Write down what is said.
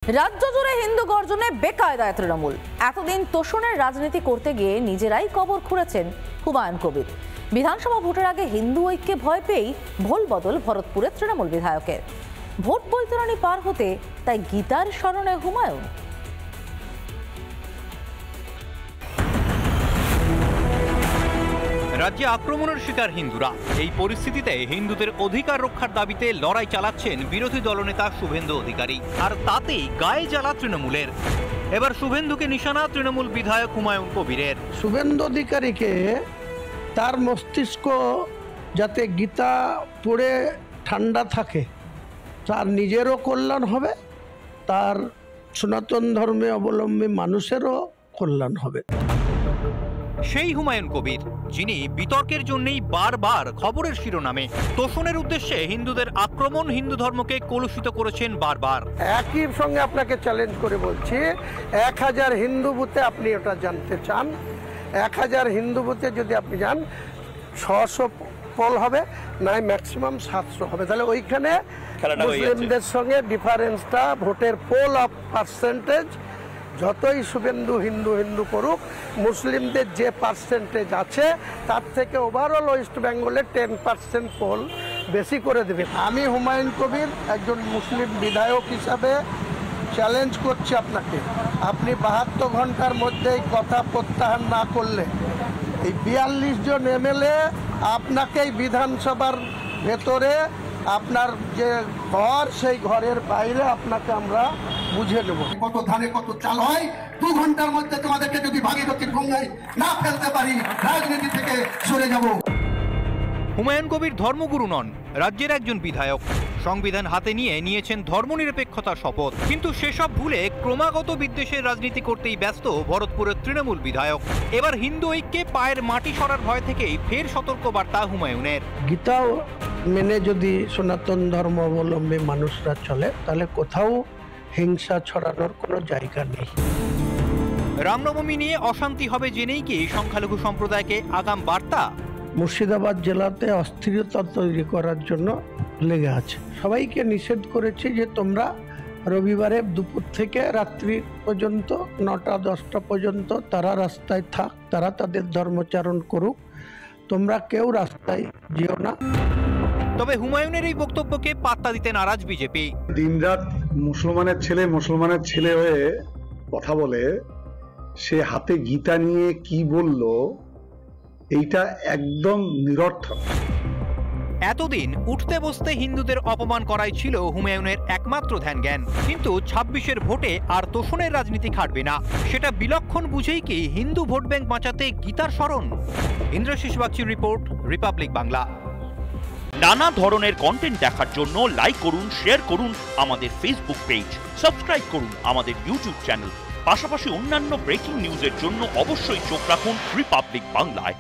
রাজ্য জুড়ে হিন্দু গর্জনে বেকায়দায় তৃণমূল। এতদিন তোষণের রাজনীতি করতে গিয়ে নিজেরাই কবর খুঁড়েছেন হুমায়ুন কবির। বিধানসভা ভোটের আগে হিন্দু ঐক্যে ভয় পেয়েই ভোল বদল ভরতপুরের তৃণমূল বিধায়কের। ভোট বৈতরণী পার হতে তাই গীতার স্মরণে হুমায়ুন। রাজ্যে আক্রমণের শিকার হিন্দুরা। এই পরিস্থিতিতে হিন্দুদের অধিকার রক্ষার দাবিতে লড়াই চালাচ্ছেন বিরোধী দলনেতা শুভেন্দু অধিকারী, আর তাতেই গায়ে জ্বালা তৃণমূলের। এবার শুভেন্দুকে নিশানা তৃণমূল বিধায়ক হুমায়ুন কবিরের। শুভেন্দু অধিকারীকে তার মস্তিষ্ক যাতে গীতা পড়ে ঠান্ডা থাকে, তার নিজেরও কল্যাণ হবে, তার সনাতন ধর্মে অবলম্বী মানুষেরও কল্যাণ হবে। সেই হুমায়ুন কবির, যিনি বিতর্কের জন্যই বারবার খবরের শিরোনামে তোষণের উদ্দেশ্যে হিন্দুদের আক্রমণ, হিন্দু ধর্মকে কলুষিত করেছেন বারবার। একই সঙ্গে আপনাকে চ্যালেঞ্জ করে বলছি, 1000 হিন্দু বুথে আপনি এটা জানতে চান, 1000 হিন্দু বুথে যদি আপনি যান 600 পোল হবে, নাই ম্যাক্সিমাম 700 হবে। তাহলে ওইখানে মুসলিমদের সঙ্গে ডিফারেন্সটা ভোটের পোল অফ পার্সেন্টেজ যতই শুভেন্দু হিন্দু হিন্দু করুক, মুসলিমদের যে পার্সেন্টেজ আছে তার থেকে ওভারঅল ওয়েস্ট বেঙ্গলে 10% পোল বেশি করে দেবে। আমি হুমায়ুন কবির একজন মুসলিম বিধায়ক হিসাবে চ্যালেঞ্জ করছি আপনাকে, আপনি 72 ঘন্টার মধ্যে এই কথা প্রত্যাহার না করলে এই 42 জন এমএলএ আপনাকেই বিধানসভার ভেতরে আপনার যে ঘর, সেই ঘরের বাইরে আপনাকে আমরা বুঝে নেব। কত ধানে কত চাল হয়, 2 ঘন্টার মধ্যে তোমাদেরকে যদি ভাগীরথীর গঙ্গায় না ফেলতে পারি, রাজনীতি থেকে সরে যাব। হুমায়ুন কবির ধর্মগুরু নন, রাজ্যের একজন বিধায়ক। সংবিধান হাতে নিয়ে নিয়েছেন ধর্মনিরপেক্ষতার শপথ, কিন্তু সেসব ভুলে ক্রমাগত বিদ্বেষের রাজনীতি করতেই ব্যস্ত ভরতপুরের তৃণমূল বিধায়ক। এবার হিন্দু ঐক্যে পায়ের মাটি সরার ভয় থেকেই ফের সতর্ক বার্তা হুমায়ুনের। গীতাও মেনে যদি সনাতন ধর্ম অবলম্বী মানুষরা চলে, তাহলে কোথাও হিংসা ছড়ানোর কোনো জায়গা নেই। রামনবমী নিয়ে অশান্তি হবে জেনেই কি সংখ্যালঘু সম্প্রদায়কে আগাম বার্তা? মুর্শিদাবাদ জেলাতে অস্থিরতা তৈরি করার জন্য লেগে আছে। সবাইকে নিষেধ করেছে যে তোমরা রবিবারে দুপুর থেকে রাত্রি পর্যন্ত 9টা-10টা পর্যন্ত তারা রাস্তায় থাক, তারা তাদের ধর্মচারণ করুক, তোমরা কেউ রাস্তায় যেও না। তবে হুমায়ুনের এই বক্তব্যকে পাত্তা দিতে নারাজ বিজেপি। দিনরাত মুসলমানের ছেলে হয়ে কথা বলে, সে হাতে গীতা নিয়ে কি বলল, এইটা একদম নিরর্থক। এতদিন উঠতে বসতে হিন্দুদের অপমান করাই ছিল হুমায়ুনের একমাত্র ধ্যান জ্ঞান, কিন্তু 26-এর ভোটে আর তোষণের রাজনীতি খাটবে না। সেটা বিলক্ষণ বুঝেই কি হিন্দু ভোট ব্যাংক বাঁচাতে গীতার স্মরণ? ইন্দ্রশিস বাগচির রিপোর্ট, রিপাবলিক বাংলা। নানা ধরনের কন্টেন্ট দেখার জন্য লাইক করুন, শেয়ার করুন আমাদের ফেসবুক পেজ, সাবস্ক্রাইব করুন আমাদের ইউটিউব চ্যানেল। পাশাপাশি অন্যান্য ব্রেকিং নিউজের জন্য অবশ্যই চোখ রাখুন রিপাবলিক বাংলায়।